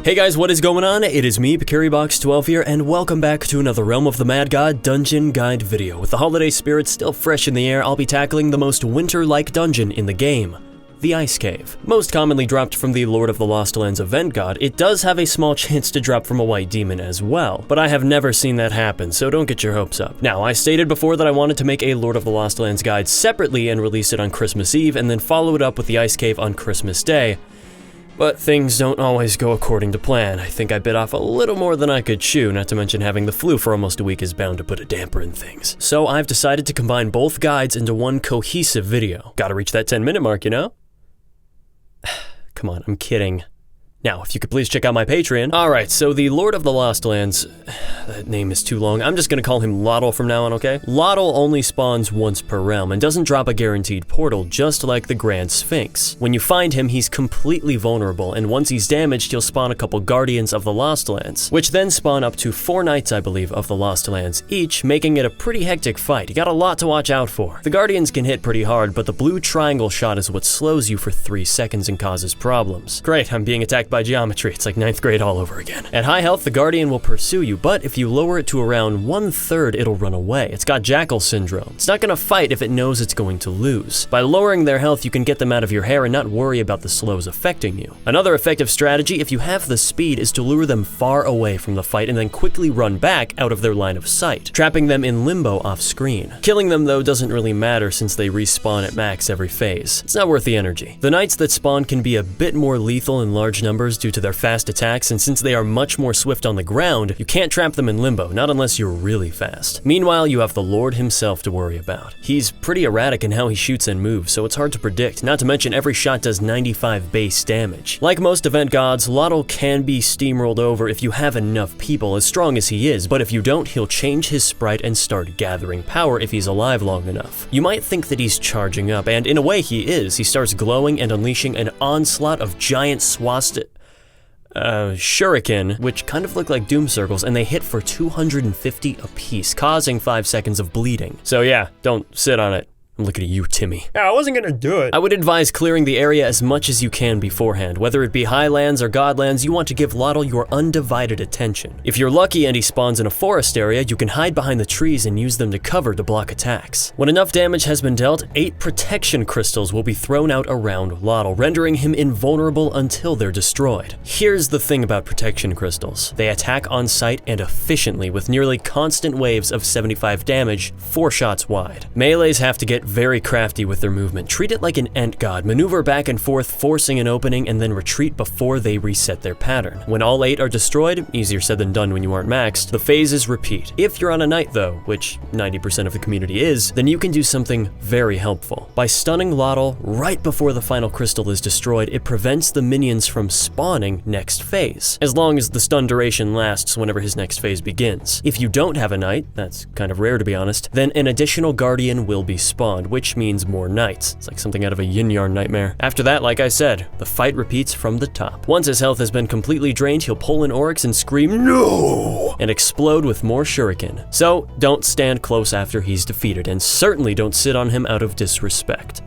Hey guys, what is going on? It is me, PecariBox12 here, and welcome back to another Realm of the Mad God dungeon guide video. With the holiday spirit still fresh in the air, I'll be tackling the most winter-like dungeon in the game, the Ice Cave. Most commonly dropped from the Lord of the Lost Lands event god, it does have a small chance to drop from a white demon as well, but I have never seen that happen, so don't get your hopes up. Now, I stated before that I wanted to make a Lord of the Lost Lands guide separately and release it on Christmas Eve, and then follow it up with the Ice Cave on Christmas Day. But things don't always go according to plan. I think I bit off a little more than I could chew, not to mention having the flu for almost a week is bound to put a damper in things. So I've decided to combine both guides into one cohesive video. Gotta reach that 10-minute mark, you know? Come on, I'm kidding. Now, if you could please check out my Patreon. Alright, so the Lord of the Lost Lands, that name is too long. I'm just gonna call him Lotl from now on, okay? Lotl only spawns once per realm and doesn't drop a guaranteed portal, just like the Grand Sphinx. When you find him, he's completely vulnerable, and once he's damaged, he'll spawn a couple Guardians of the Lost Lands, which then spawn up to 4 Knights, I believe, of the Lost Lands each, making it a pretty hectic fight. You got a lot to watch out for. The Guardians can hit pretty hard, but the blue triangle shot is what slows you for 3 seconds and causes problems. Great, I'm being attacked by geometry. It's like 9th grade all over again. At high health, the Guardian will pursue you, but if you lower it to around 1/3, it'll run away. It's got Jackal Syndrome. It's not gonna fight if it knows it's going to lose. By lowering their health, you can get them out of your hair and not worry about the slows affecting you. Another effective strategy, if you have the speed, is to lure them far away from the fight and then quickly run back out of their line of sight, trapping them in limbo off screen. Killing them, though, doesn't really matter since they respawn at max every phase. It's not worth the energy. The Knights that spawn can be a bit more lethal in large numbers due to their fast attacks, and since they are much more swift on the ground, you can't trap them in limbo, not unless you're really fast. Meanwhile, you have the Lord himself to worry about. He's pretty erratic in how he shoots and moves, so it's hard to predict, not to mention every shot does 95 base damage. Like most event gods, Lotl can be steamrolled over if you have enough people, as strong as he is, but if you don't, he'll change his sprite and start gathering power if he's alive long enough. You might think that he's charging up, and in a way he is. He starts glowing and unleashing an onslaught of giant shuriken, which kind of look like doom circles, and they hit for 250 apiece, causing 5 seconds of bleeding. So yeah, don't sit on it. I'm looking at you, Timmy. Yeah, I wasn't gonna do it. I would advise clearing the area as much as you can beforehand. Whether it be highlands or godlands, you want to give Lotl your undivided attention. If you're lucky and he spawns in a forest area, you can hide behind the trees and use them to cover to block attacks. When enough damage has been dealt, 8 protection crystals will be thrown out around Lotl, rendering him invulnerable until they're destroyed. Here's the thing about protection crystals. They attack on sight and efficiently with nearly constant waves of 75 damage, 4 shots wide. Melees have to get very crafty with their movement. Treat it like an Ent god. Maneuver back and forth, forcing an opening, and then retreat before they reset their pattern. When all 8 are destroyed, easier said than done when you aren't maxed, the phases repeat. If you're on a Knight though, which 90% of the community is, then you can do something very helpful. By stunning Lotl right before the final crystal is destroyed, it prevents the minions from spawning next phase, as long as the stun duration lasts whenever his next phase begins. If you don't have a Knight, that's kind of rare to be honest, then an additional Guardian will be spawned, which means more Knights. It's like something out of a yin yarn nightmare. After that, like I said, the fight repeats from the top. Once his health has been completely drained, he'll pull an Oryx and scream, "No!" and explode with more shuriken. So, don't stand close after he's defeated, and certainly don't sit on him out of disrespect.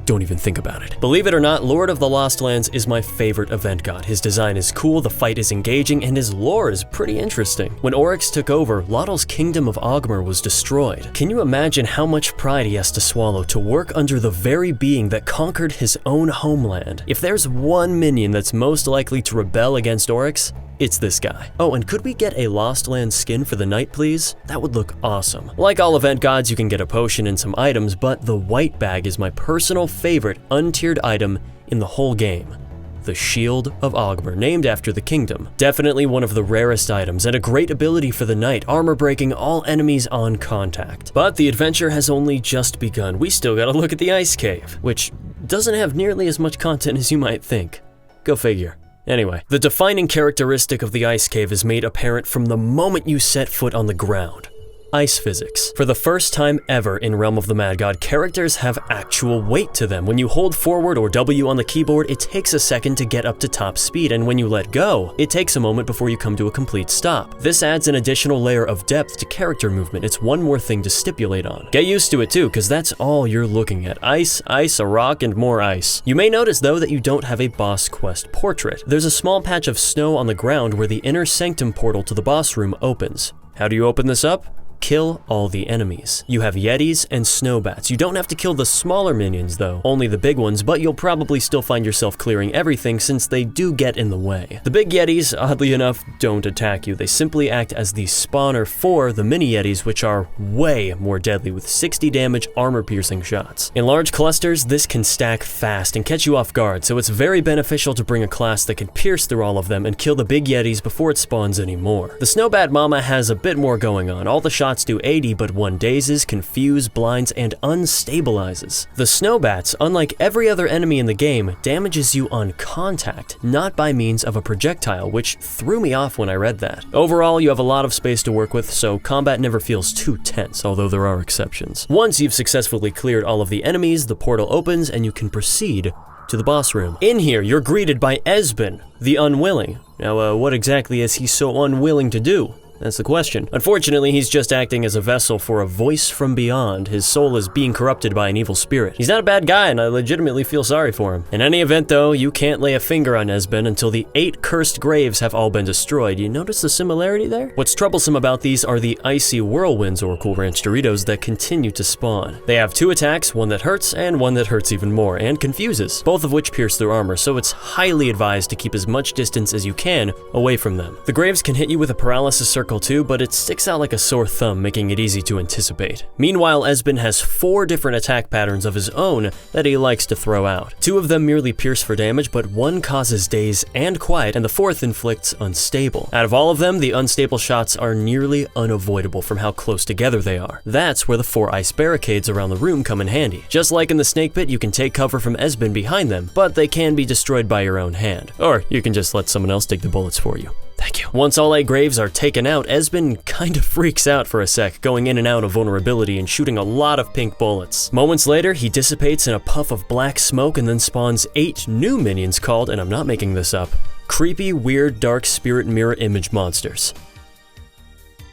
Don't even think about it. Believe it or not, Lord of the Lost Lands is my favorite event god. His design is cool, the fight is engaging, and his lore is pretty interesting. When Oryx took over, Lotl's kingdom of Ogmer was destroyed. Can you imagine how much pride he has to swallow to work under the very being that conquered his own homeland? If there's one minion that's most likely to rebel against Oryx, it's this guy. Oh, and could we get a Lost Lands skin for the Knight, please? That would look awesome. Like all event gods, you can get a potion and some items, but the white bag is my personal favorite untiered item in the whole game. The Shield of Ogmer, named after the kingdom. Definitely one of the rarest items, and a great ability for the Knight, armor breaking all enemies on contact. But the adventure has only just begun. We still gotta look at the Ice Cave, which doesn't have nearly as much content as you might think. Go figure. Anyway, the defining characteristic of the Ice Cave is made apparent from the moment you set foot on the ground. ice physics. For the first time ever in Realm of the Mad God, characters have actual weight to them. When you hold forward or W on the keyboard, it takes a second to get up to top speed, and when you let go, it takes a moment before you come to a complete stop. This adds an additional layer of depth to character movement. It's one more thing to stipulate on. Get used to it too, because that's all you're looking at. Ice, ice, a rock, and more ice. You may notice though that you don't have a boss quest portrait. There's a small patch of snow on the ground where the inner sanctum portal to the boss room opens. How do you open this up? Kill all the enemies. You have yetis and snowbats. You don't have to kill the smaller minions though, only the big ones, but you'll probably still find yourself clearing everything since they do get in the way. The big yetis, oddly enough, don't attack you. They simply act as the spawner for the mini yetis, which are way more deadly with 60 damage armor-piercing shots. In large clusters, this can stack fast and catch you off guard, so it's very beneficial to bring a class that can pierce through all of them and kill the big yetis before it spawns anymore. The snowbat mama has a bit more going on. All the shots do 80, but one dazes, confuse, blinds, and unstabilizes. The snowbats, unlike every other enemy in the game, damages you on contact, not by means of a projectile, which threw me off when I read that. Overall, you have a lot of space to work with, so combat never feels too tense, although there are exceptions. Once you've successfully cleared all of the enemies, the portal opens and you can proceed to the boss room. In here, you're greeted by Esben, the Unwilling. Now, what exactly is he so unwilling to do? That's the question. Unfortunately, he's just acting as a vessel for a voice from beyond. His soul is being corrupted by an evil spirit. He's not a bad guy, and I legitimately feel sorry for him. In any event, though, you can't lay a finger on Esben until the 8 cursed graves have all been destroyed. You notice the similarity there? What's troublesome about these are the icy whirlwinds, or Cool Ranch Doritos, that continue to spawn. They have 2 attacks, one that hurts and one that hurts even more, and confuses, both of which pierce through armor, so it's highly advised to keep as much distance as you can away from them. The graves can hit you with a paralysis circle too, but it sticks out like a sore thumb, making it easy to anticipate. Meanwhile, Esben has 4 different attack patterns of his own that he likes to throw out. 2 of them merely pierce for damage, but 1 causes daze and quiet, and the 4th inflicts unstable. Out of all of them, the unstable shots are nearly unavoidable from how close together they are. That's where the 4 ice barricades around the room come in handy. Just like in the snake pit, you can take cover from Esben behind them, but they can be destroyed by your own hand. Or you can just let someone else take the bullets for you. Thank you. Once all 8 graves are taken out, Esben kind of freaks out for a sec, going in and out of vulnerability and shooting a lot of pink bullets. Moments later, he dissipates in a puff of black smoke and then spawns 8 new minions called, and I'm not making this up, creepy, weird, dark spirit mirror image monsters.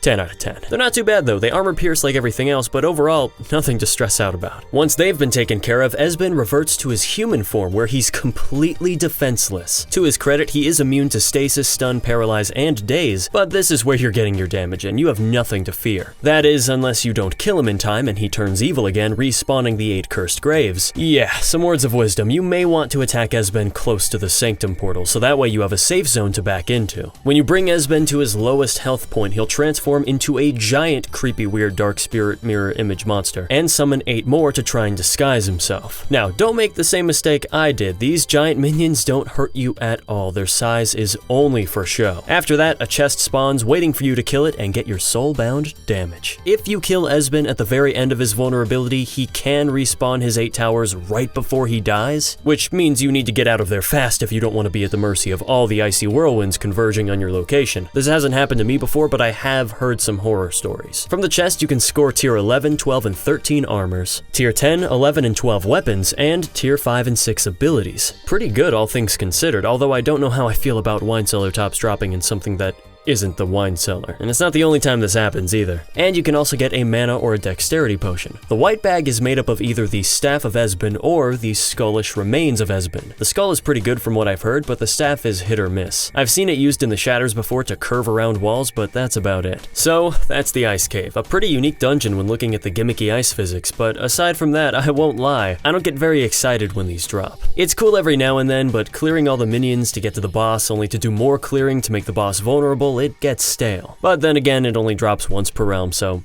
10 out of 10. They're not too bad though, they armor pierce like everything else, but overall, nothing to stress out about. Once they've been taken care of, Esben reverts to his human form where he's completely defenseless. To his credit, he is immune to stasis, stun, paralyze, and daze, but this is where you're getting your damage and you have nothing to fear. That is, unless you don't kill him in time and he turns evil again, respawning the 8 cursed graves. Yeah, some words of wisdom. You may want to attack Esben close to the sanctum portal, so that way you have a safe zone to back into. When you bring Esben to his lowest health point, he'll transform into a giant, creepy, weird, dark spirit mirror image monster, and summon 8 more to try and disguise himself. Now, don't make the same mistake I did. These giant minions don't hurt you at all. Their size is only for show. After that, a chest spawns waiting for you to kill it and get your soul-bound damage. If you kill Esben at the very end of his vulnerability, he can respawn his 8 towers right before he dies, which means you need to get out of there fast if you don't want to be at the mercy of all the icy whirlwinds converging on your location. This hasn't happened to me before, but I have heard some horror stories. From the chest, you can score tier 11, 12, and 13 armors, tier 10, 11, and 12 weapons, and tier 5 and 6 abilities. Pretty good, all things considered, although I don't know how I feel about wine cellar tops dropping in something that isn't the wine cellar. And it's not the only time this happens either. And you can also get a mana or a dexterity potion. The white bag is made up of either the staff of Esben or the skullish remains of Esben. The skull is pretty good from what I've heard, but the staff is hit or miss. I've seen it used in the shatters before to curve around walls, but that's about it. So, that's the ice cave. A pretty unique dungeon when looking at the gimmicky ice physics, but aside from that, I won't lie, I don't get very excited when these drop. It's cool every now and then, but clearing all the minions to get to the boss only to do more clearing to make the boss vulnerable, it gets stale. But then again, it only drops once per realm, so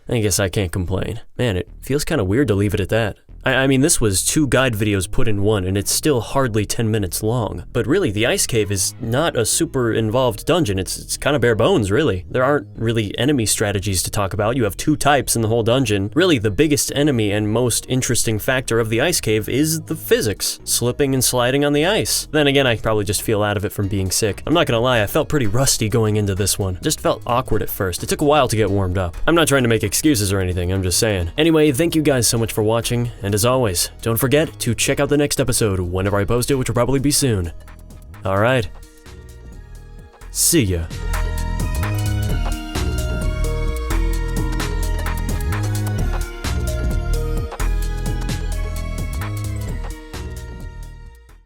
I guess I can't complain. Man, it feels kind of weird to leave it at that. I mean, this was 2 guide videos put in one, and it's still hardly 10 minutes long. But really, the ice cave is not a super involved dungeon. It's kind of bare bones, really. There aren't really enemy strategies to talk about. You have 2 types in the whole dungeon. Really, the biggest enemy and most interesting factor of the ice cave is the physics, slipping and sliding on the ice. Then again, I probably just feel out of it from being sick. I'm not gonna lie, I felt pretty rusty going into this one. Just felt awkward at first. It took a while to get warmed up. I'm not trying to make excuses or anything, I'm just saying. Anyway, thank you guys so much for watching, and as always, don't forget to check out the next episode whenever I post it, which will probably be soon. Alright. See ya.